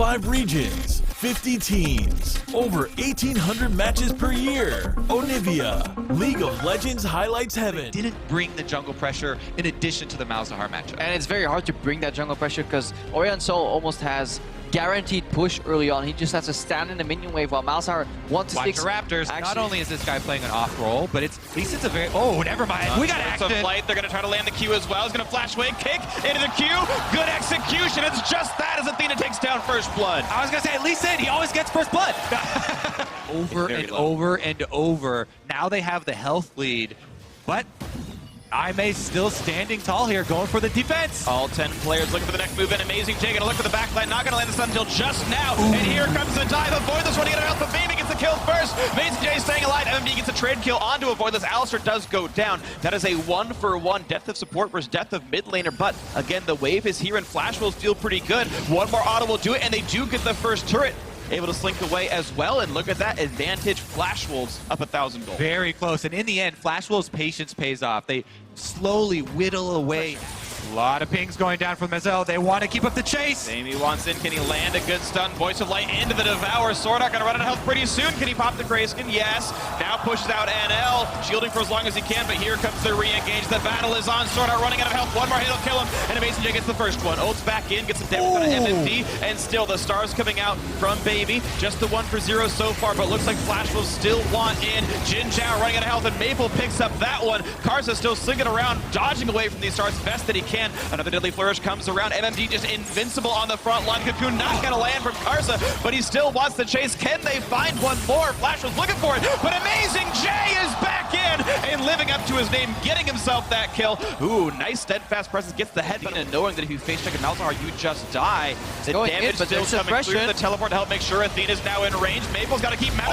5 regions, 50 teams, over 1,800 matches per year. Onivia, League of Legends highlights heaven. Didn't bring the jungle pressure in addition to the Malzahar matchup. And it's very hard to bring that jungle pressure because Orion Sol almost has guaranteed push early on. He just has to stand in the minion wave while Malzahar wants to Watch stick. the Raptors. Actually, not only is this guy playing an off role, but it's at least it's a very never mind. We got action. Flight. They're going to try to land the Q as well. He's going to flash away, kick into the Q. Good execution. It's just that as Athena takes down first blood. I was going to say, at least he always gets first blood. Over and over and over. Now they have the health lead, but Aime's still standing tall here, going for the defense. All 10 players looking for the next move, and Amazing J gonna look for the backline, not gonna land the stun until just now. Ooh. And here comes the dive. Avoid this one to get it out, but Baby gets the kill first. Amazing J staying alive. MMD gets a trade kill onto Avoid this. Alistair does go down. That is a 1-for-1 death of support versus death of mid laner, but again, the wave is here and Flash will feel pretty good. One more auto will do it, and they do get the first turret. Able to slink away as well, and look at that advantage. Flash Wolves up 1,000 gold. Very close, and in the end, Flash Wolves' patience pays off. They slowly whittle away. A lot of pings going down from Mazel. They want to keep up the chase. Amy wants in. Can he land a good stun? Voice of Light into the Devour. Sword Art gonna run out of health pretty soon. Can he pop the Grayskin? Yes. Now pushes out NL, shielding for as long as he can, but here comes the re-engage. The battle is on. Sword Art running out of health. One more hit will kill him, and Amazing J gets the first one. Ults back in, gets some damage on MMD, and still the stars coming out from Baby. Just the 1-for-0 so far, but looks like Flash will still want in. Jin Zhao running out of health, and Maple picks up that one. Karsa still slinging around, dodging away from these stars best that he can. Another deadly flourish comes around. MMD just invincible on the front line. Cocoon not gonna land from Karsa, but he still wants to chase. Can they find one more? Flash was looking for it, but Amazing J is back in and living up to his name, getting himself that kill. Ooh, nice steadfast presence, gets the headbutt, and knowing that if you face check a Malzahar, you just die. The damage still coming through. The teleport to help make sure Athena's now in range. Maple's got to keep mad.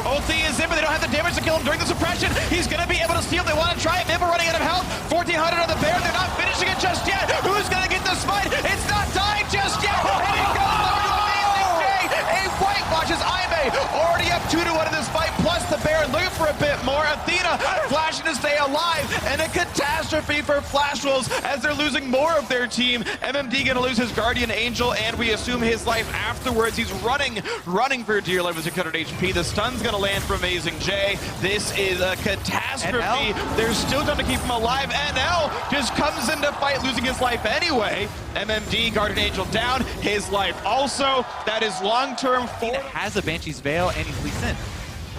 Ulti is in, but they don't have the damage to kill him during the suppression. He's gonna be able to steal. They want to try it. Maple running out of health. 1,400 on the bear. They're not finishing it just yet. Who's gonna get the smite? It's not dying just yet. And he goes over to Amazing J. A white watches Aime already up 2-1 in this fight. Plus the Baron looking for a bit more. Athena flashing to stay alive, and a catastrophe for Flash Wolves as they're losing more of their team. MMD gonna lose his Guardian Angel, and we assume his life afterwards. He's running for dear life with 600 HP. The stun's gonna land for Amazing J. This is a catastrophe. They're still trying to keep him alive. NL just comes into fight, losing his life anyway. MMD, Guardian Angel down, his life also. That is long-term. Has a Banshee's Veil, and he's least in.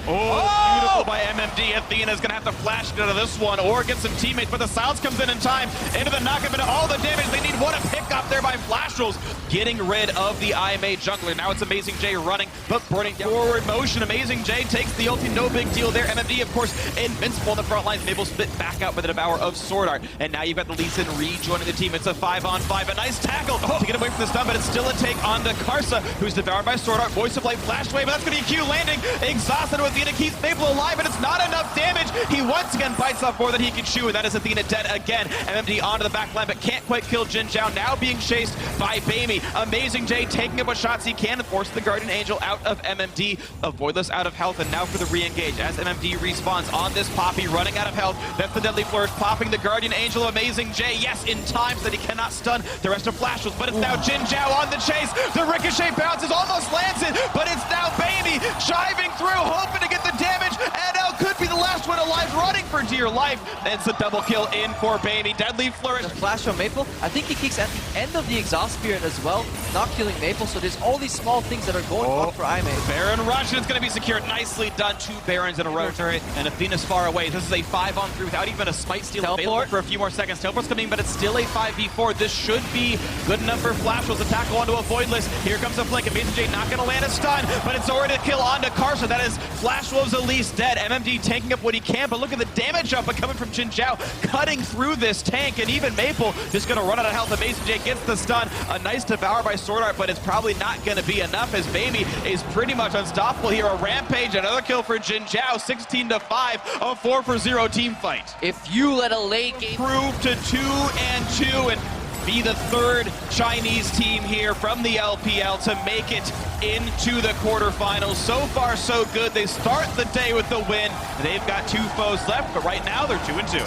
Oh, beautiful by MMD. Athena's gonna have to flash into this one or get some teammates, but the silence comes in time. Into the knockup, into all the damage they need. What a pick up there by Flash Wolves, getting rid of the IMA jungler. Now it's Amazing J running, but burning forward motion. Amazing J takes the ulti, no big deal there. MMD, of course, invincible on the front lines. Mabel split back out by the Devour of Sword Art, and now you've got the Lee Sin rejoining the team. It's a 5-on-5, a nice tackle to get away from the stun, but it's still a take on the Karsa, who's devoured by Sword Art. Voice of Light flashed away, but that's gonna be Q landing. Exhausted with Athena, keeps Maple alive, but it's not enough damage. He once again bites off more than he can chew, and that is Athena dead again. MMD onto the back line, but can't quite kill Jin Zhao, now being chased by Baby. Amazing J taking up what shots he can, force the Guardian Angel out of MMD. Avoidless out of health, and now for the re-engage as MMD respawns on this Poppy, running out of health. That's the deadly flourish, popping the Guardian Angel. Amazing J, yes, in time so that he cannot stun the rest of Flash Wolves, but it's now Jin Zhao on the chase. The ricochet bounces, almost lands it, but it's now Baby driving through, hoping to get the damage. NL could be the last one alive, running for dear life. It's a double kill in for Baby. Deadly flourish. The flash from Maple, I think he kicks at the end of the exhaust period as well, not killing Maple, so there's all these small things that are going on for Aime. Baron rush, and it's going to be secured. Nicely done. 2 Barons in a row. And Athena's far away. This is a 5-on-3 without even a smite steal available for a few more seconds. Teleport's coming, but it's still a 5v4. This should be good enough for Flash Wolves to tackle onto a Voidless. Here comes a flank. Amazing J not going to land a stun, but it's already a kill onto Karsa. That is Flash Wolves at least dead. MMD taking up what he can, but look at the damage up coming from Jin Zhao, cutting through this tank, and even Maple just going to run out of health. Amazing J gets the stun. A nice devour by Sword Art, but it's probably not going to be enough as Baby is pretty much unstoppable here. A rampage, another kill for Jin Zhao, 16-5, a 4-for-0 team fight. If you let a late game Prove to 2-2 and be the 3rd Chinese team here from the LPL to make it into the quarterfinals. So far, so good. They start the day with the win. They've got 2 foes left, but right now they're 2-2.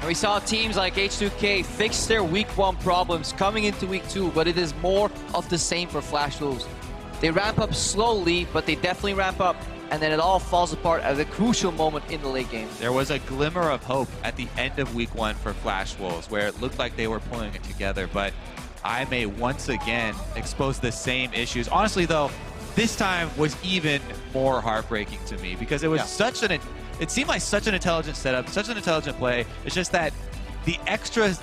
And we saw teams like H2K fix their week 1 problems coming into week 2, but it is more of the same for Flash Wolves. They ramp up slowly, but they definitely ramp up, and then it all falls apart at a crucial moment in the late game. There was a glimmer of hope at the end of week 1 for Flash Wolves, where it looked like they were pulling it together, but I may once again expose the same issues. Honestly, though, this time was even more heartbreaking to me because it was it seemed like such an intelligent setup, such an intelligent play. It's just that the extra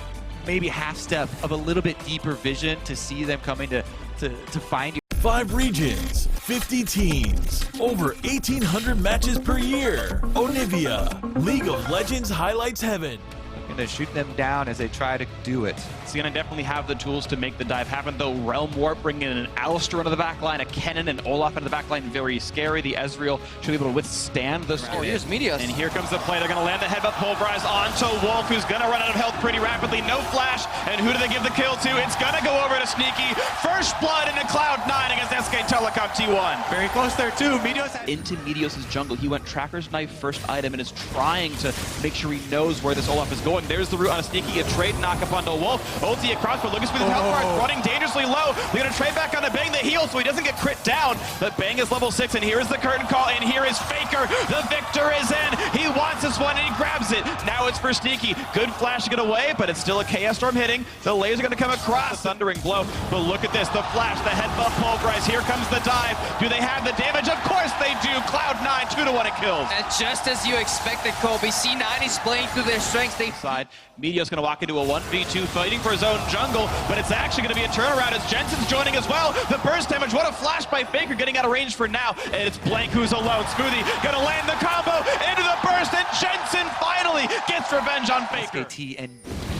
maybe half step of a little bit deeper vision to see them coming to find you. 5 regions, 50 teams, over 1,800 matches per year. Onivia, League of Legends highlights heaven. Gonna shoot them down as they try to do it. It's gonna definitely have the tools to make the dive happen, though. Realm Warp bringing in an Alistar into the back line, a Kennen and Olaf into the back line, very scary. The Ezreal should be able to withstand the Oh, here's Meteos. And here comes the play. They're gonna land the headbutt pulverize onto Wolf, who's gonna run out of health pretty rapidly. No flash, and who do they give the kill to? It's gonna go over to Sneaky. First blood into Cloud9 against SK Telecom T1. Very close there too. Meteos Into Meteos' jungle. He went Tracker's Knife first item and is trying to make sure he knows where this Olaf is going. There's the route on a Sneaky, a trade knock up onto Wolf. Ulti across, but Lucas with his health bar, running dangerously low. They're gonna trade back onto Bang the heal so he doesn't get crit down. But Bang is level 6, and here is the curtain call, and here is Faker. The victor is in. He wants this one, and he grabs it. Now it's for Sneaky. Good flash to get away, but it's still a Chaos Storm hitting. The laser gonna come across. The thundering blow. But look at this, the flash, the headbutt pulverize. Here comes the dive. Do they have the damage? Of course they do. Cloud9, 2-1 it kills. And just as you expected, Kobe, C9 is playing to their strengths. They Side. Meteos gonna walk into a 1v2 fighting for his own jungle, but it's actually gonna be a turnaround as Jensen's joining as well. The burst damage, what a flash by Faker, getting out of range for now. And it's Blank who's alone. Smoothie gonna land the combo into the burst, and Jensen finally gets revenge on Faker. SKT and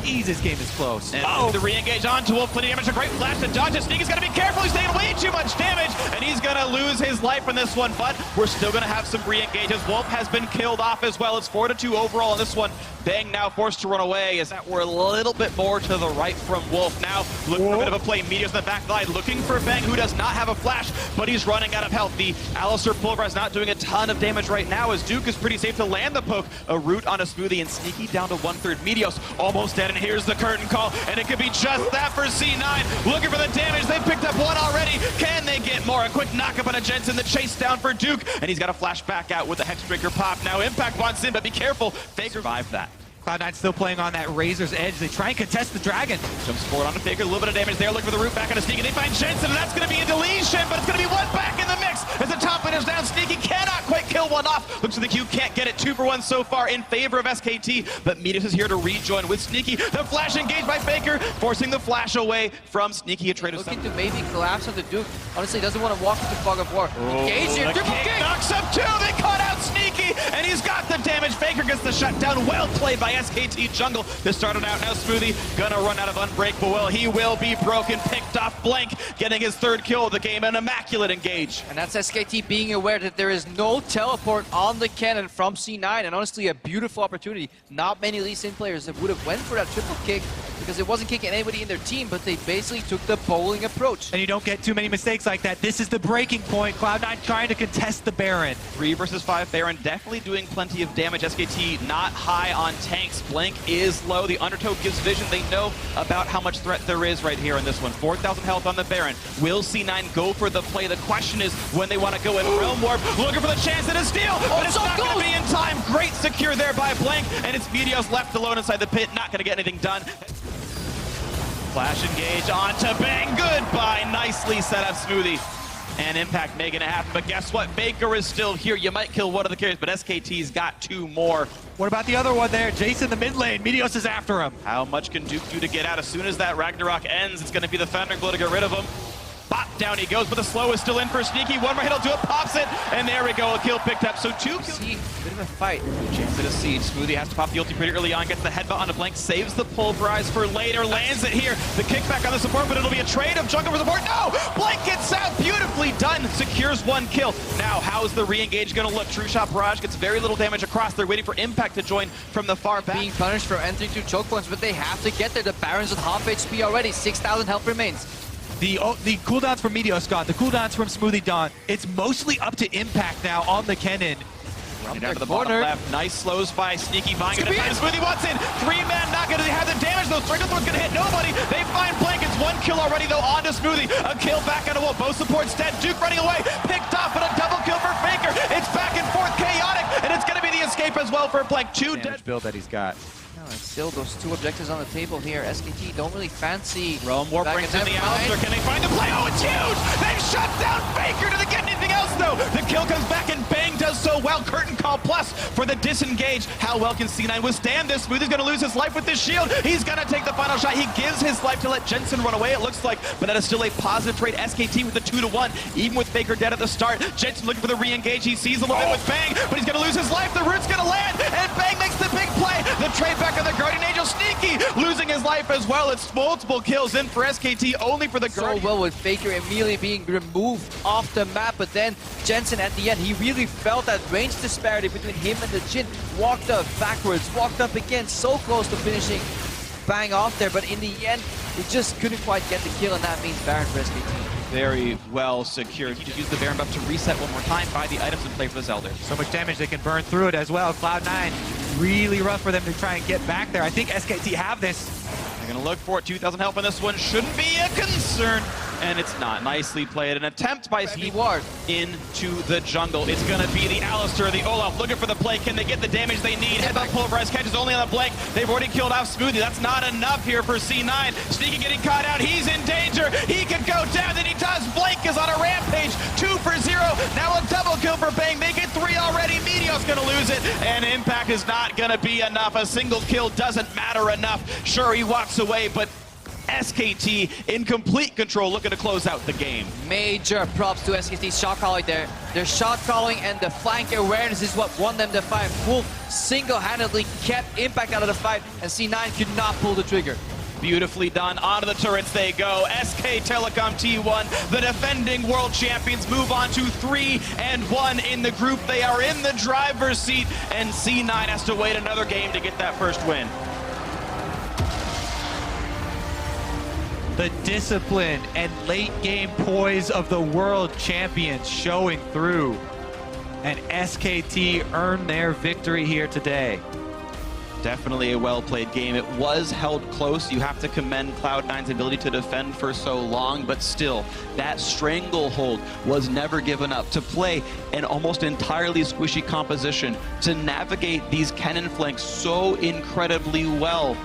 eases game is close. And the re-engage onto Wolf, plenty of damage, a great flash to dodge. Sneaky's gonna be careful, he's taking way too much damage, and he's gonna lose his life in this one, but we're still gonna have some re-engages. Wolf has been killed off as well. It's 4-2 overall in this one. Bang now forced to run away as that we're a little bit more to the right from Wolf. Now looking for a bit of a play. Meteos in the back line looking for Bang, who does not have a flash, but he's running out of health. The Alistar Pulverize not doing a ton of damage right now as Duke is pretty safe to land the poke. A root on a Smoothie, and Sneaky down to 1/3. Meteos almost dead, and here's the curtain call, and it could be just that for C9. Looking for the damage. They picked up one already. Can they get more? A quick knock up on a Jensen. The chase down for Duke, and he's got a flash back out with the Hexbreaker pop. Now Impact wants in, but be careful. Faker survived that. Cloud9 still playing on that Razor's Edge. They try and contest the Dragon. Jumps forward onto Faker, a little bit of damage there. Looking for the root back on a Sneaky. They find Jensen, and that's going to be a deletion, but it's going to be one back in the mix as the top laner's down. Sneaky cannot quite kill one off. Looks like the Q can't get it. 2 for 1 so far in favor of SKT, but Meteos is here to rejoin with Sneaky. The flash engaged by Faker, forcing the flash away from Sneaky. A trade of looking to maybe collapse on the Duke. Honestly, doesn't want to walk into fog of war. Engage here, triple kick! Knocks up 2, they caught out Sneaky, and he's got the damage. Faker gets the shutdown. Well played by SKT jungle. This started out now. Smoothie gonna run out of Unbreakable. Well, he will be broken. Picked off Blank, getting his 3rd kill of the game. An immaculate engage. And that's SKT being aware that there is no teleport on the cannon from C9, and honestly a beautiful opportunity. Not many Lee Sin players that would have went for that triple kick because it wasn't kicking anybody in their team, but they basically took the bowling approach. And you don't get too many mistakes like that. This is the breaking point. Cloud9 trying to contest the Baron. 3 versus 5 Baron, definitely doing plenty of damage. SKT not high on tanks. Blank is low. The Undertow gives vision. They know about how much threat there is right here in this one. 4,000 health on the Baron. Will C9 go for the play? The question is when they want to go in. Realm Warp looking for the chance at a steal, but it's not going to be in time. Great secure there by Blank, and it's Meteos left alone inside the pit. Not going to get anything done. Flash engage onto Bang. Goodbye. Nicely set up Smoothie. And Impact making it happen, but guess what? Baker is still here. You might kill one of the carries, but SKT's got 2 more. What about the other one there? Jason, the mid lane. Meteos is after him. How much can Duke do to get out? As soon as that Ragnarok ends, it's going to be the Thundering Blow to get rid of him. Bop, down he goes, but the slow is still in for Sneaky. One more hit, he'll do it, pops it, and there we go, a kill picked up. So 2 kills. See, bit of a fight. Chance at a siege. Smoothie has to pop the ulti pretty early on, gets the headbutt on a Blank, saves the pulverize for later, lands it here. The kickback on the support, but it'll be a trade of jungle for support. No! Blank gets out, beautifully done, secures 1 kill. Now, how's the re-engage gonna look? True Shot Barrage gets very little damage across. They're waiting for Impact to join from the far back. Being punished for entering 2 choke points, but they have to get there. The Baron's at half HP already, 6,000 health remains. The cooldowns from Meteos gone, the cooldowns from Smoothie Dawn. It's mostly up to Impact now on the Kennen. Running down to the bottom left. Nice slows by Sneaky Vine. Gonna find Smoothie wants in. 3-man not gonna have the damage though. Striker Thorn's gonna hit nobody. They find Blank. It's 1 kill already though onto Smoothie. A kill back on the wall. Both supports dead. Duke running away. Picked off, but a double kill for Faker. It's back and forth chaotic, and it's gonna be the escape as well for Blank. 2 dead build that he's got. No, and still those 2 objectives on the table here. SKT don't really fancy. Rome War brings in the Alistair. Can they find the play? Oh, it's huge! They've shut down Faker. Do they get anything else, though? The kill comes back, and Bang does so well. Curtain call plus for the disengage. How well can C9 withstand this? Smoothie's going to lose his life with this shield. He's going to take the final shot. He gives his life to let Jensen run away, it looks like. But that is still a positive trade. SKT with the 2-1, even with Faker dead at the start. Jensen looking for the re-engage. He sees a little bit with Bang, but he's going to lose his life. The root's going to land, and Bang makes the big play. The trade back on the Guardian Angel. Sneaky losing his life as well. It's multiple kills in for SKT, only for the Guardian. So well with Faker immediately being removed off the map, but then Jensen at the end, he really felt that range disparity between him and the Jhin. Walked up backwards, walked up again, so close to finishing Bang off there, but in the end, he just couldn't quite get the kill, and that means Baron for SKT. Very well secured. He just used the Baron buff to reset one more time, buy the items, and play for the Zelda. So much damage, they can burn through it as well. Cloud9, really rough for them to try and get back there. I think SKT have this. They're going to look for it. 2,000 health on this one. Shouldn't be a concern. And it's not. Nicely played. An attempt by Ward into the jungle. It's going to be the Alistair, the Olaf, looking for the play. Can they get the damage they need? Headback pulverized catches only on the Blank. They've already killed off Smoothie. That's not enough here for C9. Sneaky getting caught out. He's in danger. He could go down, and he does. Blank is on a rampage. 2 for 0. Now a double kill for Bang. They get 3 already. Meteor's going to lose it. And Impact is not going to be enough. A single kill doesn't matter enough. Sure, he walks away, but SKT in complete control, looking to close out the game. Major props to SKT's shot calling there. Their shot calling and the flank awareness is what won them the fight. Wolf single-handedly kept Impact out of the fight, and C9 could not pull the trigger. Beautifully done. Onto the turrets they go. SK Telecom T1, the defending world champions, move on to 3-1 in the group. They are in the driver's seat, and C9 has to wait another game to get that first win. The discipline and late game poise of the world champions showing through. And SKT earned their victory here today. Definitely a well-played game. It was held close. You have to commend Cloud9's ability to defend for so long, but still, that stranglehold was never given up. To play an almost entirely squishy composition, to navigate these cannon flanks so incredibly well,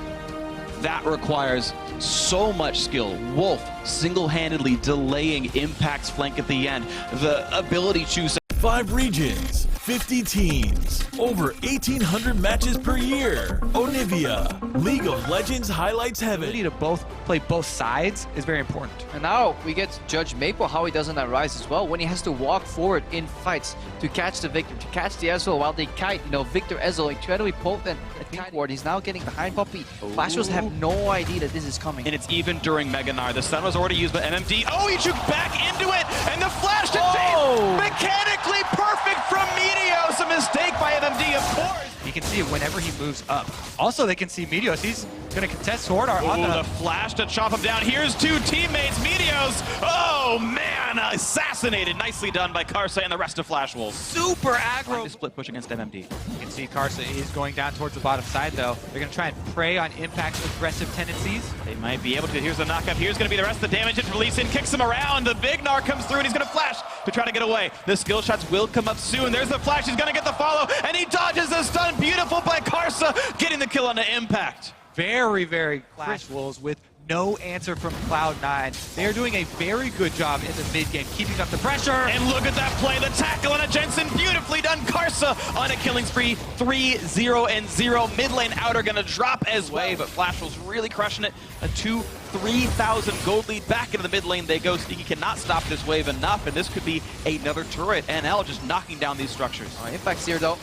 that requires so much skill. Wolf single-handedly delaying Impact's flank at the end. The ability to 5 regions, 50 teams, over 1,800 matches per year. Onivia, League of Legends highlights heaven. The ability to play both sides is very important. And now we get to judge Maple how he does on that Rise as well, when he has to walk forward in fights to catch the Victor, to catch the Ezreal while they kite, Victor Ezreal, incredibly potent at Pink Ward. He's now getting behind Poppy. Flashers have no idea that this is coming. And it's even during Mega Gnar. The stun was already used by MMD. Oh, he juked back into it, and the flash to save! Mechanically perfect from Meteos. A mistake by MMD, of course. You can see it whenever he moves up. Also, they can see Meteos. He's going to contest Sword Art on the flash to chop him down. Here's 2 teammates. Meteos, oh man, assassinated. Nicely done by Karsa and the rest of Flash Wolves. Super aggro. Split push against MMD. You can see Karsa is going down towards the bottom side, though. They're going to try and prey on Impact's aggressive tendencies. They might be able to. Here's the knockup. Here's going to be the rest of the damage. It's releasing, kicks him around. The big Gnar comes through, and he's going to flash to try to get away. The skill shots will come up soon. There's the flash. He's going to get the follow, and he dodges the stun. Beautiful by Karsa, getting the kill on the Impact. Very, very Flash Wolves with no answer from Cloud9. They're doing a very good job in the mid game, keeping up the pressure. And look at that play, the tackle on a Jensen, beautifully done. Karsa on a killing spree, 3-0-0. Mid lane outer gonna drop as well, but Flash was really crushing it. A 3,000 gold lead back into the mid lane they go. Sneaky cannot stop this wave enough, and this could be another turret. NL just knocking down these structures. Impact's here though.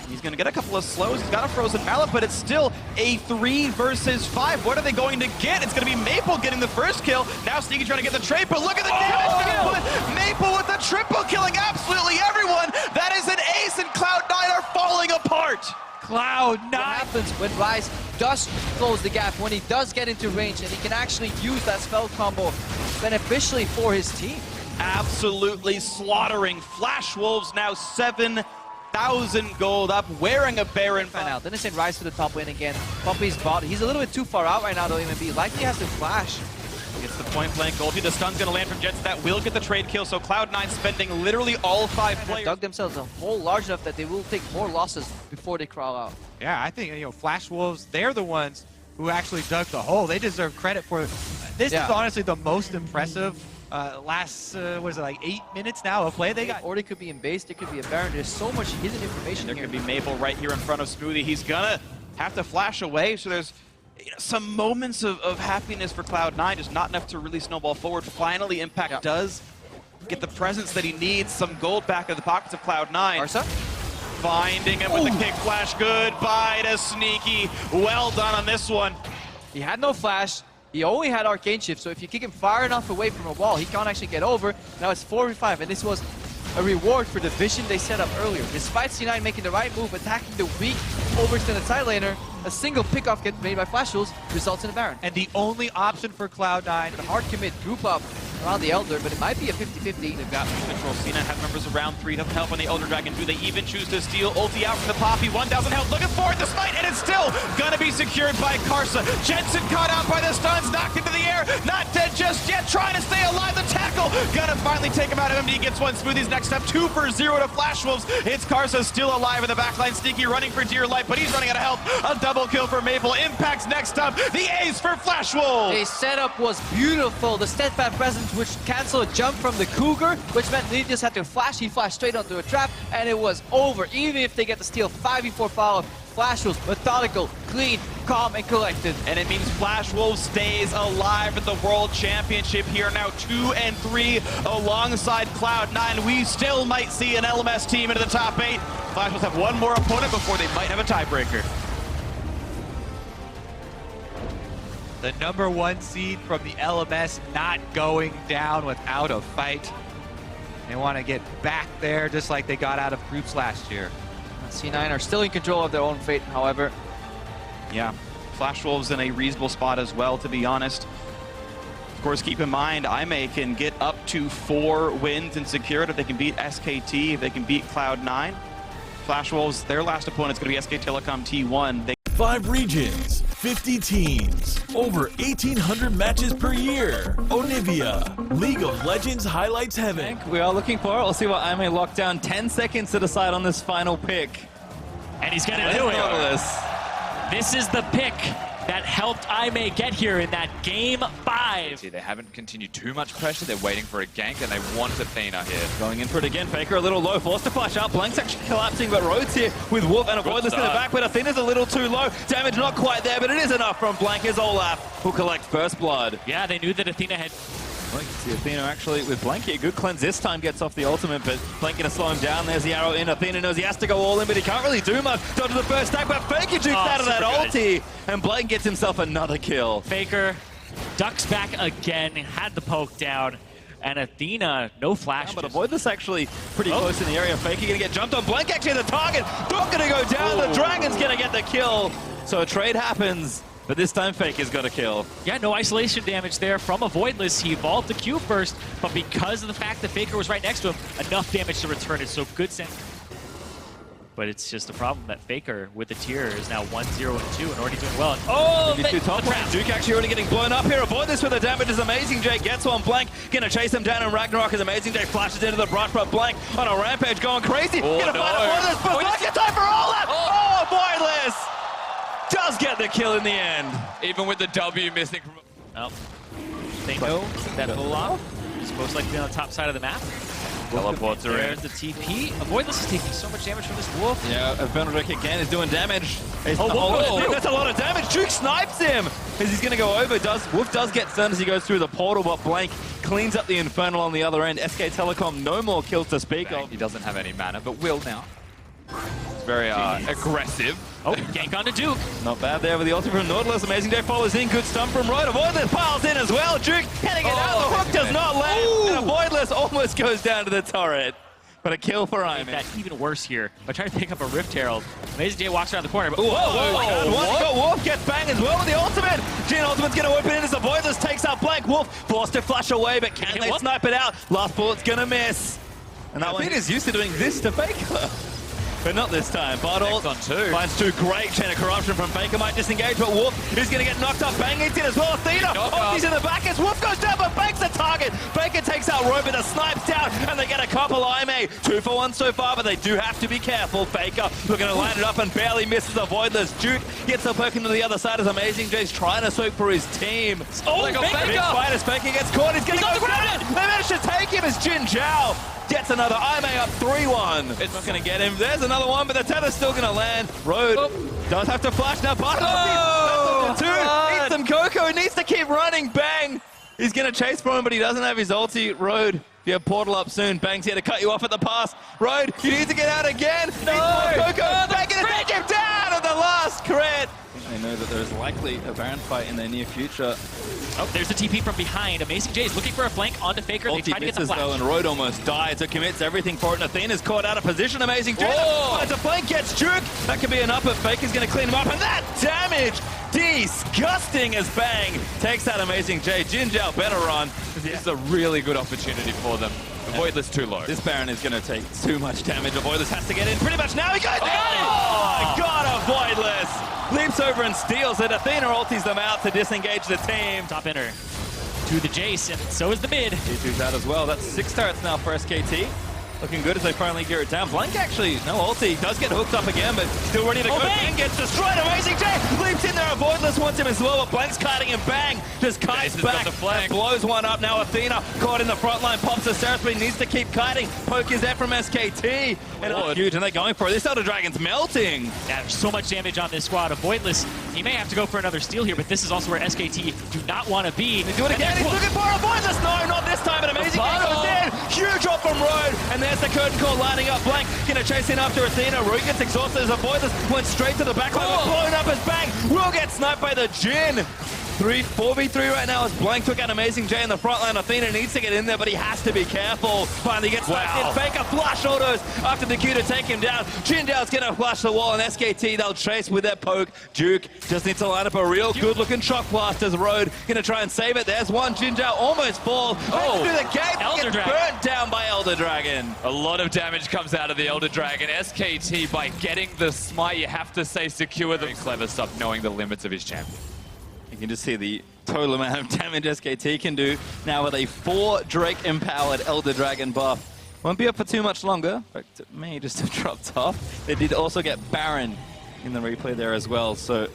He's going to get a couple of slows. He's got a frozen mallet, but it's still a 3 versus 5. What are they going to get? It's going to be Maple getting the first kill. Now Sneaky trying to get the trade, but look at the damage. Maple with the triple, killing absolutely everyone. That is an ace, and Cloud9 are falling apart. Cloud9. What happens when Rise does close the gap, when he does get into range, and he can actually use that spell combo beneficially for his team? Absolutely slaughtering Flash Wolves, now 7-0 1,000 gold up, wearing a Baron. Now, Denizen rise to the top lane again. Puppy's bot. He's a little bit too far out right now, though, even be. Likely has to flash. Gets the point blank ulti. The stun's gonna land from Jets. That will get the trade kill. So Cloud9 spending literally all 5 players. Dug themselves a hole large enough that they will take more losses before they crawl out. Yeah, I think, you know, Flash Wolves, they're the ones who actually dug the hole. They deserve credit for this. Is honestly the most impressive last, what is it, like 8 minutes now of play they got. Or they could be in base, there could be a Baron. There's so much hidden information There here. could be Maple right here in front of Smoothie. He's gonna have to flash away. So there's some moments of happiness for Cloud9, just not enough to really snowball forward. Finally, Impact does get the presence that he needs. Some gold back in the pockets of Cloud9. Arsa? Finding him with the kick flash. Goodbye to Sneaky. Well done on this one. He had no flash. He only had Arcane Shift, so if you kick him far enough away from a wall, he can't actually get over. Now it's 4v5, and this was a reward for the vision they set up earlier. Despite C9 making the right move, attacking the weak overextended side laner, a single pickoff get made by Flash Wolves results in a Baron. And the only option for Cloud9, The hard commit group up around the Elder, but it might be a 50-50. They've got control. C9 have members around 3. Doesn't help on the Elder Dragon. Do they even choose to steal? Ulti out from the Poppy. 1,000 health. Looking for it. The smite, and it's still gonna be secured by Karsa. Jensen caught out by the stuns. Knocked into the air. Not dead just yet. Trying to stay alive. The tackle. Gonna finally take him out of MD. Gets one. Smoothie's next up. 2 for 0 to Flash Wolves. It's Karsa still alive in the backline. Sneaky running for dear life, but he's running out of health. A double kill for Maple. Impact's next up. The ace for Flash Wolves. The setup was beautiful. The steadfast presence, which canceled a jump from the Cougar, which meant he just had to flash. He flashed straight onto a trap, and it was over. Even if they get the steal, 5v4 follow. Flash Wolves, methodical, clean, calm, and collected. And it means Flash Wolves stays alive at the World Championship here, now 2 and 3 alongside Cloud9. We still might see an LMS team into the top 8. Flash Wolves have one more opponent before they might have a tiebreaker. the #1 seed from the LMS, not going down without a fight. They want to get back there just like they got out of groups last year. C9 are still in control of their own fate, however. Yeah, Flash Wolves in a reasonable spot as well, to be honest. Of course, keep in mind, IMA can get up to 4 wins and secure it if they can beat SKT, if they can beat Cloud9. Flash Wolves, their last opponent's going to be SK Telecom T1. 5 regions, 50 teams, over 1,800 matches per year. Onivia, League of Legends highlights heaven. We are looking for it. We'll see what IMA locked down. 10 seconds to decide on this final pick. And he's going to do it. This is the pick that helped IMA get here in that game 5. See, they haven't continued too much pressure. They're waiting for a gank, and they want Athena here. Going in for it again. Faker a little low. Forced to flash out. Blank's actually collapsing, but Rhodes here with Wolf and a Voidless in the back. But Athena's a little too low. Damage not quite there, but it is enough from Blank as Olaf will collect first blood. Yeah, they knew that Athena had... Well, you can see Athena actually with Blank here. Good cleanse this time, gets off the ultimate, but Blank gonna slow him down. There's the arrow in. Athena knows he has to go all in, but he can't really do much. Dodges the first stack, but Faker jukes out of that ulti, and Blank gets himself another kill. Faker ducks back again, had the poke down, and Athena, no flash. But avoid this actually pretty close in the area. Faker gonna get jumped on. Blank actually the target. Not gonna go down. The Dragon's gonna get the kill. So a trade happens. But this time, Faker's got a kill. Yeah, no isolation damage there from a Voidless. He evolved the Q first, but because of the fact that Faker was right next to him, enough damage to return it. So good sense. But it's just a problem that Faker, with the tier, is now 1-0 and 2 and already doing well. Oh, These two top lanes. Duke actually already getting blown up here. Avoid this with the damage is Amazing J. Gets one. Blank gonna chase him down, and Ragnarok is Amazing J. Flashes into the brush, but Blank on a rampage going crazy. Gonna find Avoidless, but Blank in time for Olaf! Oh, Voidless! Does get the kill in the end. Even with the W missing from... Oh. They know that Olaf is most likely on the top side of the map. Teleports are in. There's the TP. Avoidless is taking so much damage from this Wolf. Yeah, Benedict again is doing damage. That's a lot of damage. Duke snipes him as he's going to go over. Wolf does get stunned as he goes through the portal, but Blank cleans up the Infernal on the other end. SK Telecom, no more kills to speak of. He doesn't have any mana, but will now. It's very aggressive. Oh, gank onto Duke. Not bad there with the ultimate from Nautilus. Amazing Day follows in. Good stun from Rhodes. Avoidless piles in as well. Duke heading it out. The hook does not land. And Avoidless almost goes down to the turret. But a kill for Iman. That even worse here. By trying to pick up a Rift Herald. Amazing Day walks around the corner. But Wolf gets banged as well with the ultimate. Gene ultimate's going to open in as Avoidless takes out Blank. Wolf forced to flash away, but can they snipe it out? Last bullet's going to miss. And that one is used to doing this to Faker. but not this time. Bottle on two. finds two. Great chain of corruption from Faker. Might disengage, but Wolf is going to get knocked up. Bang eats it as well. Athena, he's in the back as Wolf goes down, but Bank's the target. Faker takes out Roy, but the snipe's down, and they get a couple. IMA 2 for 1 so far, but they do have to be careful. Faker looking to line it up and barely misses a Voidless. Duke gets the poke into the other side as Amazing J's trying to soak for his team. Oh, Big fight as Faker gets caught. He's going to go down. They managed to take him as Jin Zhao gets another. IMA up 3-1. It's not going to get him. There's another one, but the tether's still going to land. Road does have to flash now. Bartle that's up to 2. Needs some Coco. He needs to keep running. Bang. He's going to chase for him, but he doesn't have his ulti. Road, if you have portal up soon, Bang's here to cut you off at the pass. Road, you need to get out again. No. Coco, Bang going to take him down at the last crit. They know that there is likely a Baron fight in their near future. Oh, there's a TP from behind. Amazing J is looking for a flank onto Faker. They try to get the flash. Though, and Road almost died, so commits everything for it. And Athena's caught out of position. Amazing J finds a flank, gets Duke. That could be enough, but Faker's going to clean him up. And that damage, disgusting as Bang takes out Amazing J. Jin Zhao better run. This is a really good opportunity for them. Voidless too low. This Baron is going to take too much damage. Voidless has to get in pretty much now. He goes down! Oh my god, a Voidless! Leaps over and steals it. Athena ultis them out to disengage the team. Top inner to the Jace, and so is the mid. G2's out as well. That's 6 turrets now for SKT. Looking good as they finally gear it down. Blank actually, no ulti. Does get hooked up again, but still ready to go. Bang gets destroyed. Amazing J leaps in there. A Voidless wants him as well, but Blank's kiting him. Bang just kites back. Blows one up. Now Athena caught in the front line. Pops the Seraph, but he needs to keep kiting. Poke is there from SKT. And huge, and they're going for it. This Elder Dragon's melting. Yeah, there's so much damage on this squad. A Voidless, he may have to go for another steal here, but this is also where SKT do not want to be. They do it again. He's looking for a Voidless. No, not this time. An Amazing J goes in. Huge drop from Road, and there's the curtain call lining up. Blank gonna chase in after Athena. Roy gets exhausted as a Voidless went straight to the back line. Blown up as Bang will get sniped by the Jin. 4v3 right now as Blank took out Amazing J in the front line. Athena needs to get in there, but he has to be careful. Finally gets sniped in. Faker flash autos after the Q to take him down. Jin Zhao's gonna flash the wall, and SKT, they'll chase with their poke. Duke just needs to line up a real good looking shock blast as Road gonna try and save it. There's one. Jin Zhao almost falls. Through the gate. Elder Dragon burnt down by Elder Dragon. A lot of damage comes out of the Elder Dragon. SKT, by getting the smite, you have to say secure them. Clever stuff, knowing the limits of his champion. You can just see the total amount of damage SKT can do now with a 4 Drake-empowered Elder Dragon buff. Won't be up for too much longer. In fact, it may just have dropped off. They did also get Baron in the replay there as well, so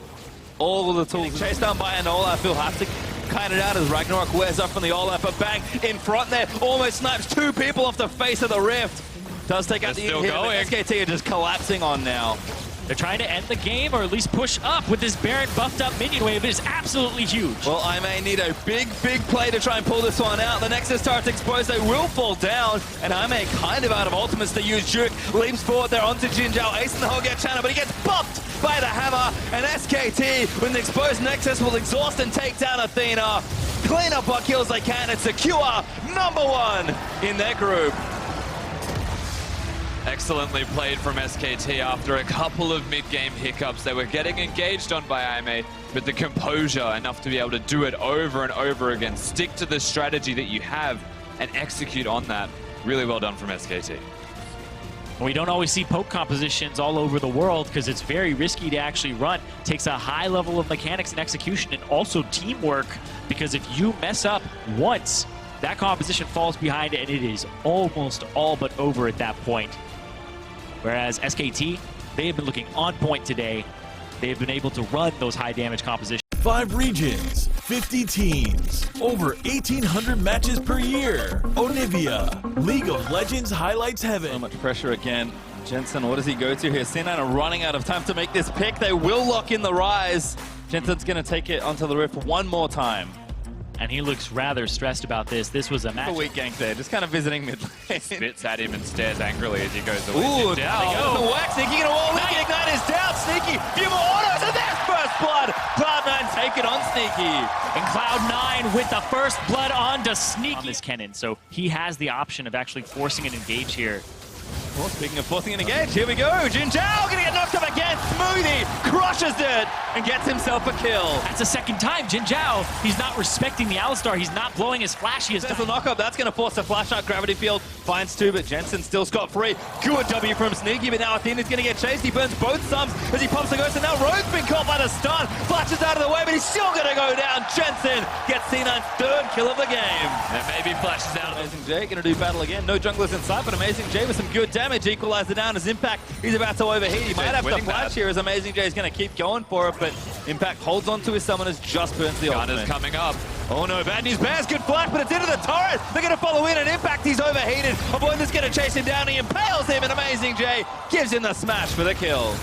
all of the tools chased down by an Olaf. He'll have to kite it out as Ragnarok wears up from the Olaf, but Bang in front there, almost snipes 2 people off the face of the rift. Does take out the hit, but SKT are just collapsing on now. They're trying to end the game, or at least push up with this Baron buffed up minion wave. It is absolutely huge. Well, I may need a big play to try and pull this one out. The Nexus turret's exposed. They will fall down, and I may kind of out of ultimates to use. Duke leaps forward there onto Jin Zhao, acing the whole get channel, but he gets buffed by the hammer, and SKT, with an exposed Nexus, will exhaust and take down Athena. Clean up what kills they can and secure #1 in their group. Excellently played from SKT after a couple of mid-game hiccups. They were getting engaged on by IMA, but the composure enough to be able to do it over and over again. Stick to the strategy that you have and execute on that. Really well done from SKT. We don't always see poke compositions all over the world because it's very risky to actually run. It takes a high level of mechanics and execution and also teamwork, because if you mess up once, that composition falls behind and it is almost all but over at that point. Whereas SKT, they have been looking on point today. They have been able to run those high damage compositions. 5 regions, 50 teams, over 1,800 matches per year. Onivia, League of Legends highlights heaven. So much pressure again. Jensen, what does he go to here? C9 are running out of time to make this pick. They will lock in the Rise. Jensen's going to take it onto the Rift one more time. And he looks rather stressed about this. This was a match. A weak gank there, just kind of visiting mid lane. Spits at him and stares angrily as he goes away. Ooh, down. The whack, Sneaky gonna wall. Nice. Ignite is down. Sneaky, few more autos, and there's first blood. Cloud9 take it on Sneaky. And Cloud9 with the first blood onto Sneaky on this Kennen. So he has the option of actually forcing an engage here. Well, speaking of forcing an engage, here we go. Jin Zhao gonna get knocked up again. again. Smoothie crushes it and gets himself a kill. That's the second time. Jin Zhao, he's not respecting the Alistar. He's not blowing his flash. He is There's the knockup. That's going to force a flash out. Gravity Field finds two, but Jensen still scot-free. Good W from Sneaky, but now Athena's going to get chased. He burns both thumbs as he pops the ghost, and now Rogue's been caught by the stun. Flashes out of the way, but he's still going to go down. Jensen gets C9's third kill of the game. And maybe flashes out. Amazing J going to do battle again. No junglers in sight, but Amazing J with some good damage. Equalizer down as Impact. He's about to overheat. He might have to flash here as Amazing J is going to keep going for it, but Impact holds on to his summoners, just burns the ultimate. Gunner's coming up. Oh no, bad news bears, good flash, but it's into the turret. They're going to follow in, and Impact, he's overheated. Avoidance going to chase him down. He impales him, and Amazing J gives him the smash for the kill.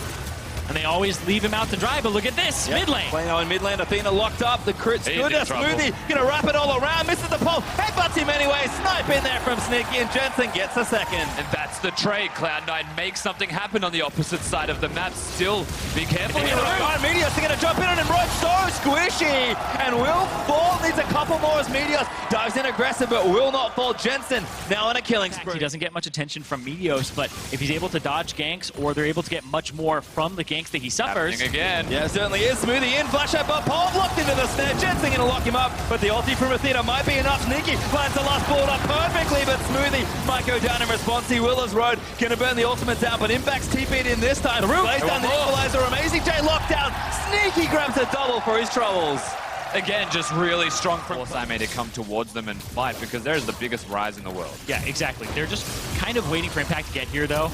And they always leave him out to dry, but look at this, mid lane. Playing out in mid lane, Athena locked up. The crit's He's good. in trouble. Smoothie gonna wrap it all around. Misses the pole. Headbutts him anyway. Snipe in there from Sneaky, and Jensen gets a second. And that's the trade. Cloud9 makes something happen on the opposite side of the map. Still, be careful. Meteos are gonna jump in, and Roach so squishy. And will fall. Needs a couple more as Meteos dives in aggressive, but will not fall. Jensen now on a killing spree. He doesn't get much attention from Meteos, but if he's able to dodge ganks, or they're able to get much more from the ganks that he suffers. Again. Yeah, it certainly is. Smoothie in, flash out, but Paul locked into the snare. Jensen gonna lock him up, but the ulti from Athena might be enough. Sneaky lands the last bullet up perfectly, but Smoothie might go down in response. He will as Road gonna burn the ultimate down, but Impact's TP'd in this time. Lays down the equalizer. Amazing J locked down. Sneaky grabs a double for his troubles. Again, just really strong force IMA to come towards them and fight, because there's the biggest rise in the world. Yeah, exactly. They're just kind of waiting for Impact to get here, though.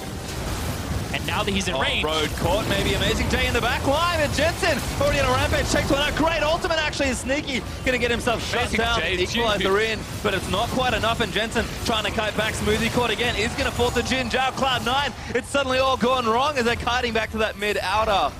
And now that he's in range. Road caught, maybe Amazing J in the back line, and Jensen already on a rampage, takes one out. Great ultimate actually is Sneaky. Gonna get himself shut Amazing down. J's Equalizer in, but it's not quite enough, and Jensen trying to kite back. Smoothie caught again. Is gonna fall to Jin Zhao. Cloud9. It's suddenly all gone wrong as they're kiting back to that mid-outer.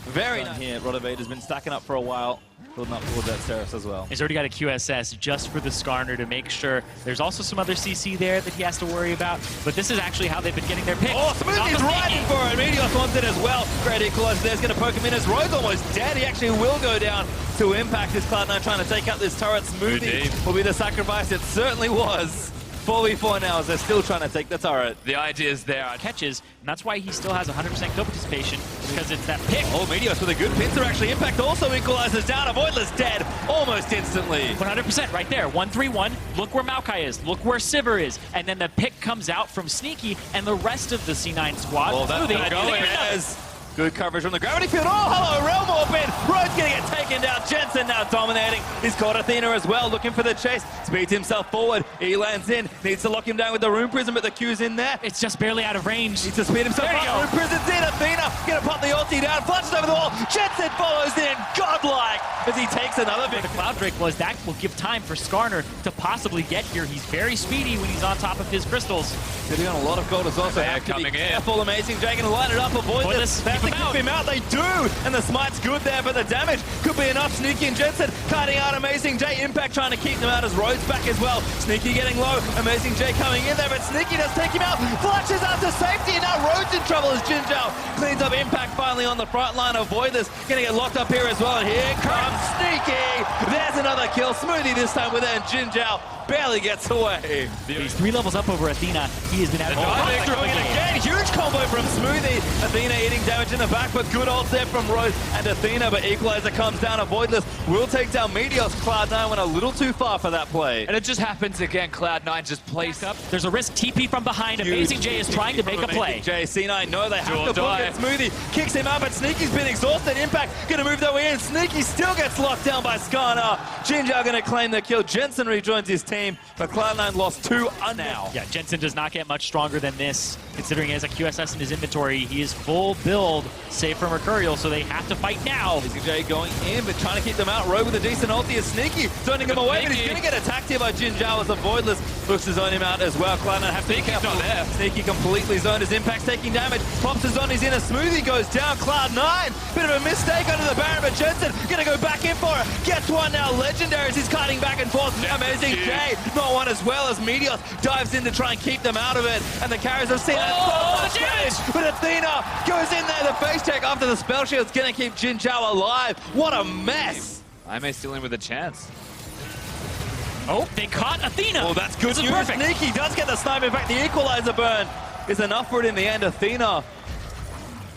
Very nice here. Rotovator's been stacking up for a while. Building up towards that Ceres as well. He's already got a QSS just for the Skarner to make sure. There's also some other CC there that he has to worry about, but this is actually how they've been getting their picks. Oh, Smoothie's riding for it. Meteos wants it as well. Great equalizer there's going to poke him in as Rogue's almost dead. He actually will go down to Impact as Cloud9 trying to take out this turret. Smoothie will be the sacrifice. It certainly was. 4v4 now as they're still trying to take the turret. The idea is there. Catches, and that's why he still has 100% kill participation, because it's that pick. Oh, Meteos with a good pincer actually. Impact also equalizes down. Avoidless dead almost instantly. 100% right there. 1-3-1. Look where Maokai is. Look where Sivir is. And then the pick comes out from Sneaky and the rest of the C9 squad. Oh, that's Smoothie, going as good coverage from the gravity field. Oh, hello, Realm Orbit. Road's going to get taken down. Jensen now dominating. He's caught Athena as well, looking for the chase. Speeds himself forward. He lands in. Needs to lock him down with the Rune Prism, but the Q's in there. It's just barely out of range. Needs to speed himself up. Rune Prism's in. Athena going to pop the ulti down. Flashes over the wall. Jensen follows in. Godlike as he takes another The victory. Cloud Drake was that will give time for Skarner to possibly get here. He's very speedy when he's on top of his crystals. Sitting on a lot of gold is also They're coming in. Careful, Amazing J going to line it up. Avoid this. They have to keep him out. They do, and the smite's good there, but the damage could be enough. Sneaky and Jensen cutting out Amazing J. Impact trying to keep them out as Rhodes back as well. Sneaky getting low. Amazing J coming in there, but Sneaky does take him out. Flashes out to safety, and now Rhodes in trouble as Jin Zhao cleans up Impact finally on the front line. Avoid this. Gonna get locked up here as well, and here comes Sneaky. There's another kill. Smoothie this time with it, and Jin Zhao barely gets away. He's 3 levels up over Athena. He has been out Throwing it again. Huge combo from Smoothie. Athena eating damage in the back, but good ult there from Rose and Athena, but Equalizer comes down. Avoidless will take down Meteos. Cloud9 went a little too far for that play. And it just happens again. Cloud9 just plays up. There's a risk TP from behind. Amazing J is trying to make a play. J, C9, no, they have Do or to book die. it. Smoothie kicks him out, but Sneaky's been exhausted. Impact gonna move their way in. Sneaky still gets locked down by Skarner. Jin Zhao gonna claim the kill. Jensen rejoins his team, but Cloud9 lost 2 now. Yeah, Jensen does not get much stronger than this, considering he has a QSS in his inventory. He is full build, save from Mercurial, so they have to fight now. J going in, but trying to keep them out. Rogue with a decent ulti is Sneaky, zoning him away, but he's going to get attacked here by Jin Zhao as a Voidless looks to zone him out as well. Cloud9 have to be careful. Sneaky completely zoned as Impact's taking damage. Pops his on, he's in. A Smoothie goes down. Cloud9, bit of a mistake under the Baron, but Jensen going to go back in for it. Gets one now. Legendary as he's kiting back and forth. Amazing J, not one as well as Meteos dives in to try and keep them out of it. And the carriers have seen the damage! but Athena goes in there. The face check after the spell shield's going to keep Jin Zhao alive. What a mess. IMA still in with a chance. Oh, they caught Athena. Oh, that's good news. Perfect. Sneaky does get the snipe. In fact, the equalizer burn is enough for it in the end. Athena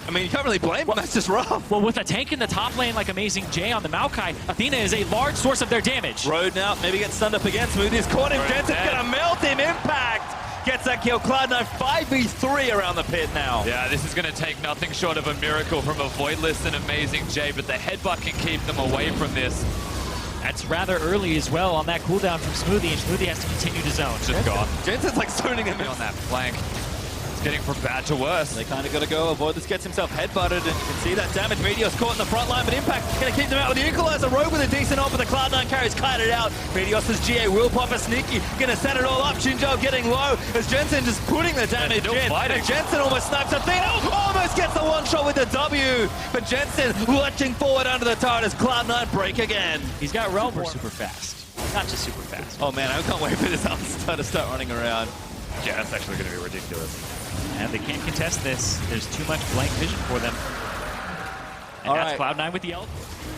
I mean, you can't really blame them. That's just rough. Well, with a tank in the top lane like Amazing J on the Maokai, Athena is a large source of their damage. Road now, maybe gets stunned up again. Smoothie's caught him. Jensen's going to melt him. Impact gets that kill. Cloud9 5v3 around the pit now. Yeah, this is going to take nothing short of a miracle from a Voidless and Amazing J, but the headbutt can keep them away from this. That's rather early as well on that cooldown from Smoothie, and Smoothie has to continue to zone. Just gone. Jensen's like zoning him in. On that flank. It's getting from bad to worse. They kind of got to go. Voidless gets himself headbutted, and you can see that damage. Meteor's caught in the front line, but Impact going to keep them out with the Equalizer. Rogue with a decent ult, but the Cloud9 carries kited out. Meteor's GA will pop a sneaky. Going to set it all up. Shinjo getting low as Jensen just putting the damage in. And Jensen almost snipes Athena. Almost gets the one shot with the W. But Jensen lurching forward under the turret as Cloud9 break again. He's got Realm super fast. Not just super fast. Oh man, I can't wait for this to start running around. Yeah, that's actually going to be ridiculous. And they can't contest this. There's too much blank vision for them. And that's Cloud9 with the ult.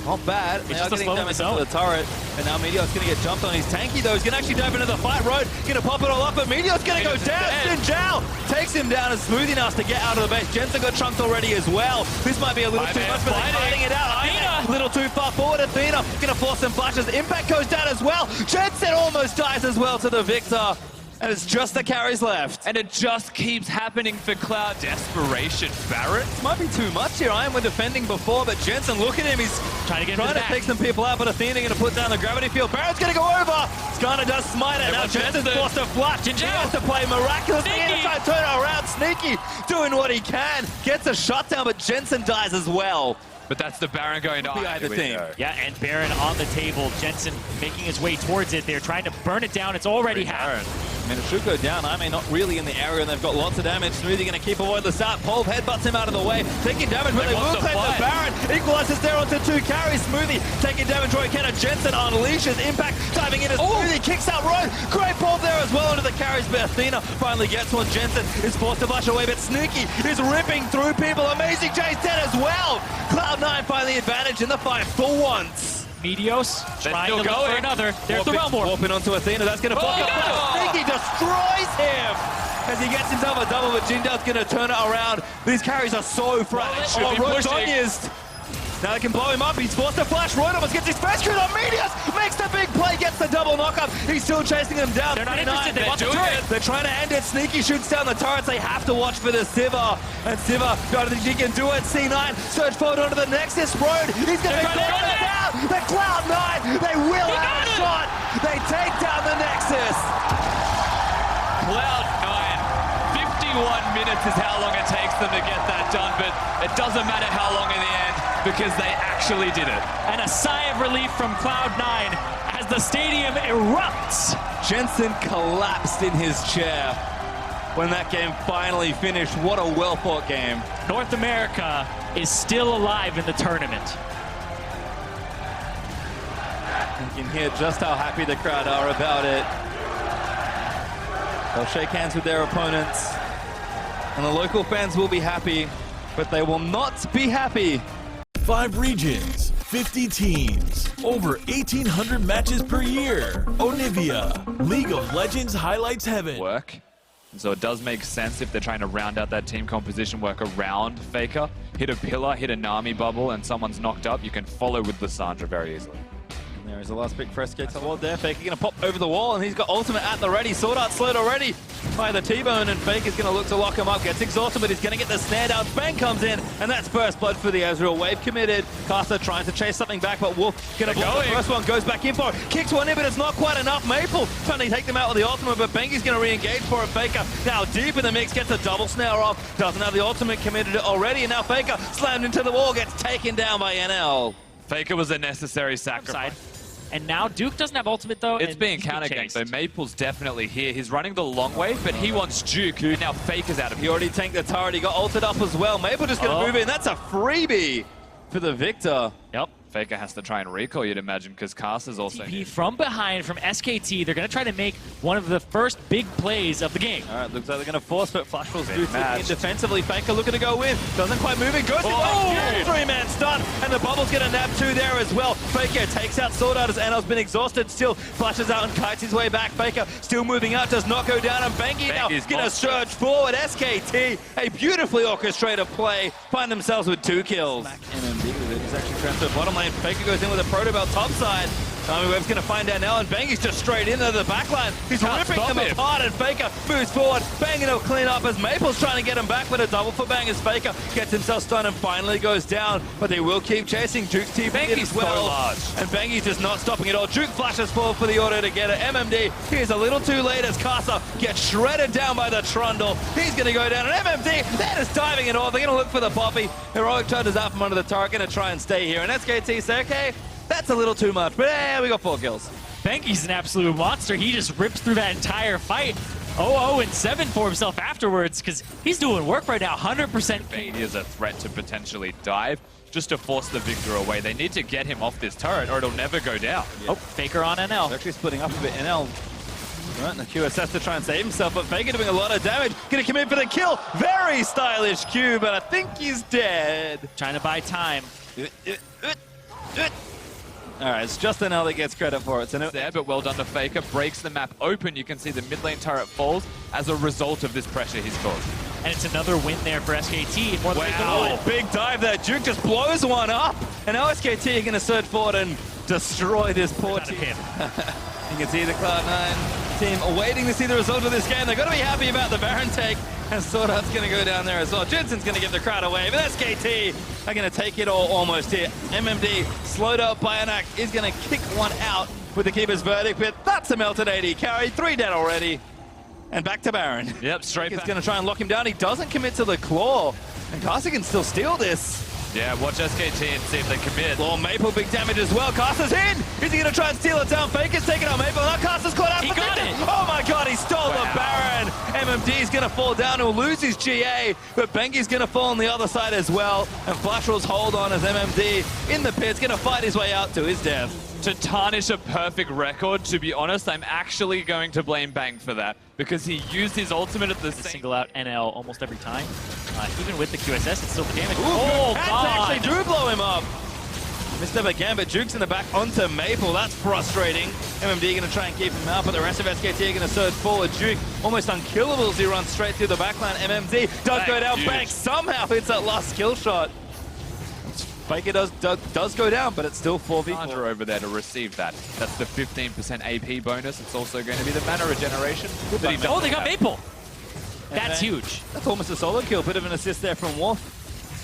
Not bad. It's they just are a getting slow damage zone. into the turret. And now Meteor's going to get jumped on. He's tanky though. He's going to actually dive into the fight. Road going to pop it all up, but Meteor's going to go down. Xin Zhao takes him down and Smoothie now has to get out of the base. Jensen got chunked already as well. This might be a little too much, but they're fighting it out. Athena, a little too far forward. Athena going to force some flashes. Impact goes down as well. Jensen almost dies as well to the Victor. And it's just the carries left. And it just keeps happening for Cloud. Desperation. Barrett? Might be too much here. Iron were defending before, but Jensen, look at him. He's trying to take some people out, but Athena going to put down the gravity field. Barrett's going to go over. Skana does smite it. Now Jensen's forced to flash. He has to play miraculously. He's trying to turn it around. Sneaky doing what he can. Gets a shutdown, but Jensen dies as well. But that's the Baron going to either team. Yeah, and Baron on the table. Jensen making his way towards it. They're trying to burn it down. It's already happened. I mean, it should go down. I mean, not really in the area, and they've got lots of damage. Smoothie going to keep a Voidless out. Pulve headbutts him out of the way. Taking damage, but they will take the Baron. Equalizes there onto 2 carries. Smoothie taking damage. Roy Kenner. Jensen unleashes Impact. Diving into Smoothie. Kicks out Road. Great Pulve there as well into the carries, but Athena finally gets one. Jensen is forced to flash away, but Sneaky is ripping through people. Amazing J's dead as well. Cloud9 finally advantage in the fight for once. Meteos trying to look for another. There's the Realm Warp. Warping onto Athena. That's going to fuck up. Sneaky destroys him as he gets himself a double, but Jinda's going to turn it around. These carries are so fresh. Rodonius. Now they can blow him up. He's forced to flash. Royd almost gets his first crit on Meteos. Makes the big play. Gets the double knockup. He's still chasing them down. They're not interested. They want the turret. They're trying to end it. Sneaky shoots down the turrets. They have to watch for the Sivir. And Sivir, I don't think she can do it. C9, surge forward onto the Nexus. Road. He's going to be down. The Cloud9. They will have a shot. They take down the Nexus. Cloud9. 51 minutes is how long it takes them to get that done, but it doesn't matter how long in the end because they actually did it. And a sigh of relief from Cloud9 as the stadium erupts. Jensen collapsed in his chair when that game finally finished. What a well-fought game. North America is still alive in the tournament. You can hear just how happy the crowd are about it. They'll shake hands with their opponents. And the local fans will be happy, but they will not be happy. 5 regions, 50 teams, over 1,800 matches per year. Onivia, League of Legends highlights heaven. Work. And so it does make sense if they're trying to round out that team composition, work around Faker. Hit a pillar, hit a Nami bubble, and someone's knocked up. You can follow with Lissandra very easily. There is the last pick for SKT Worlds there. Faker going to pop over the wall, and he's got ultimate at the ready. Sword Art slowed already by the T-Bone, and Faker's going to look to lock him up. Gets exhausted, but he's going to get the snare down. Bang comes in, and that's first blood for the Ezreal. Wave committed. Caster trying to chase something back, but Wolf going to block the first one. Goes back in for it. Kicks one in, but it's not quite enough. Maple trying to take them out with the ultimate, but Bengi's going to re-engage for it. Faker now deep in the mix, gets a double snare off. Doesn't have the ultimate committed already, and now Faker slammed into the wall, gets taken down by NL. Faker was a necessary sacrifice. And now Duke doesn't have ultimate though. It's being counter-ganked, so Maple's definitely here. He's running the long way, but he wants Duke, who now Faker's out of here. He already tanked the turret, he got ulted up as well. Maple just going to move in, that's a freebie for the Victor. Yep. Faker has to try and recall, you'd imagine, because Casa's also TP from behind from SKT. They're going to try to make one of the first big plays of the game. All right, looks like they're going to force, but Flash Wolves do take in defensively. Faker looking to go in. Doesn't quite move it. Goes in. Three-man stun. And the Bubble's going to nab two there as well. Faker takes out Sword Art as NL's been exhausted. Still flashes out and kites his way back. Faker still moving out. Does not go down. And Bengi now going to surge forward. SKT, a beautifully orchestrated play. Find themselves with 2 kills. MMD with it. He's actually transferred bottom lane. Faker goes in with a Proto Belt top side. Webb's going to find out now, and Bengi's just straight into the backline. He's ripping them apart, and Faker moves forward. Bang, and he'll clean up as Maple's trying to get him back, but a double for Bang as Faker gets himself stunned and finally goes down. But they will keep chasing. Duke's TP as well. So large. And Bengi's just not stopping at all. Duke flashes forward for the auto to get it. MMD, he's a little too late as Casa gets shredded down by the Trundle. He's going to go down, and MMD, they're just diving it off. They're going to look for the Poppy. Heroic charges out from under the turret, going to try and stay here. And SKT say, okay, that's a little too much, but yeah, we got 4 kills. Bengi's an absolute monster. He just rips through that entire fight. 0-0-7 for himself afterwards because he's doing work right now. 100%. He is a threat to potentially dive just to force the Victor away. They need to get him off this turret or it'll never go down. Oh, Faker on NL. They're actually splitting up a bit. NL right, and the QSS to try and save himself, but Faker doing a lot of damage. Gonna come in for the kill. Very stylish Q, but I think he's dead. Trying to buy time. All right, it's just NL that gets credit for it. So there, but well done to Faker. Breaks the map open. You can see the mid lane turret falls as a result of this pressure he's caused. And it's another win there for SKT. More than wow, big dive there. Duke just blows one up. And now SKT are going to surge forward and destroy this poor team. You can see the Cloud9 team awaiting to see the result of this game. They're going to be happy about the Baron take. And Sword Art's going to go down there as well. Jensen's going to give the crowd away, but SKT are going to take it all almost here. MMD, slowed up by Anak, is going to kick one out with the keeper's verdict, but that's a melted AD carry. 3 dead already. And back to Baron. Yep, straight back. He's going to try and lock him down. He doesn't commit to the claw. And Casa can still steal this. Yeah, watch SKT and see if they commit. Oh, Maple, big damage as well. Casa's in! Is he going to try and steal it down? Faker's taking out Maple. Now Casa's caught out. He got it! Oh my god, he stole the Baron! MMD's going to fall down. He'll lose his GA, but Bengi's going to fall on the other side as well. And Flash Wolves hold on as MMD in the pit's going to fight his way out to his death. To tarnish a perfect record, to be honest, I'm actually going to blame Bang for that because he used his ultimate at the same... Single out NL almost every time. Even with the QSS, it's still the damage. Ooh, oh, God! Actually do blow him up. Missed up again, but Duke's in the back onto Maple. That's frustrating. MMD going to try and keep him out, but the rest of SKT are going to surge forward. Duke almost unkillable as he runs straight through the backline. MMD does go down. Bang somehow hits that last skill shot. Faker does go down, but it's still 4v4. Over there to receive that. That's the 15% AP bonus. It's also going to be the mana regeneration. Oh, they got Maple. That's huge. That's almost a solo kill. Bit of an assist there from Wolf.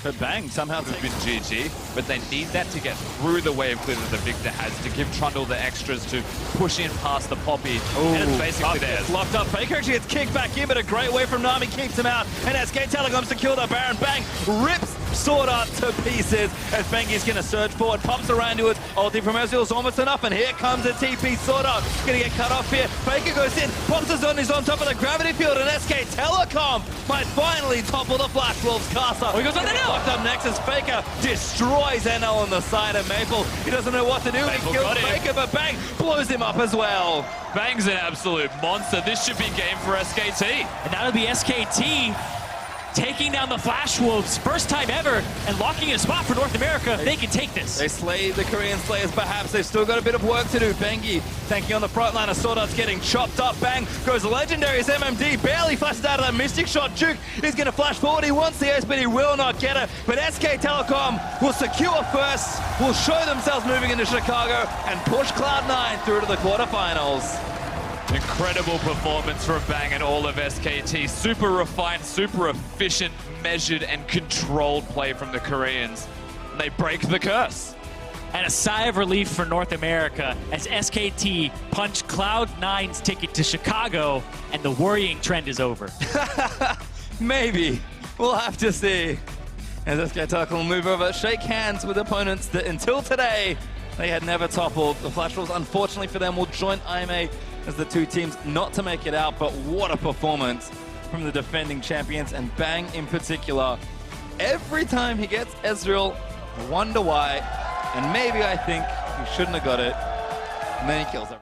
But Bang somehow it's been GG, but they need that to get through the wave clear that the Victor has to give Trundle the extras to push in past the Poppy. And it's basically theirs. Locked up. Faker actually gets kicked back in, but a great way from Nami keeps him out. And SK Telecoms to kill the Baron. Bang rips Sword Art to pieces as Bengi's going to surge forward, pops around to it. Ulti from Ezreal's almost enough, and here comes a TP. Sword Art going to get cut off here. Faker goes in, pops his on, he's on top of the gravity field, and SK Telecom might finally topple the Flash Wolves. Casa. Oh, he goes on the NL. Locked up next as Faker destroys NL on the side of Maple. He doesn't know what to do. He kills Faker, but Bang blows him up as well. Bang's an absolute monster. This should be game for SKT. And that'll be SKT taking down the Flash Wolves, first time ever, and locking in a spot for North America. They can take this. They slay the Korean Slayers, perhaps. They've still got a bit of work to do. Bengi tanking on the front line. Sword Art's getting chopped up. Bang goes legendary as MMD barely flashes out of that Mystic Shot. Duke is going to flash forward. He wants the ace, but he will not get it. But SK Telecom will secure first, will show themselves moving into Chicago, and push Cloud9 through to the quarterfinals. Incredible performance from Bang and all of SKT. Super refined, super efficient, measured, and controlled play from the Koreans. They break the curse. And a sigh of relief for North America as SKT punch Cloud9's ticket to Chicago, and the worrying trend is over. Maybe. We'll have to see. As SK Telecom will move over, shake hands with opponents that until today they had never toppled. The Flash Wolves, unfortunately for them, will join IMA as the two teams not to make it out, but what a performance from the defending champions, and Bang in particular. Every time he gets Ezreal, I wonder why. And maybe I think he shouldn't have got it. And then he kills him.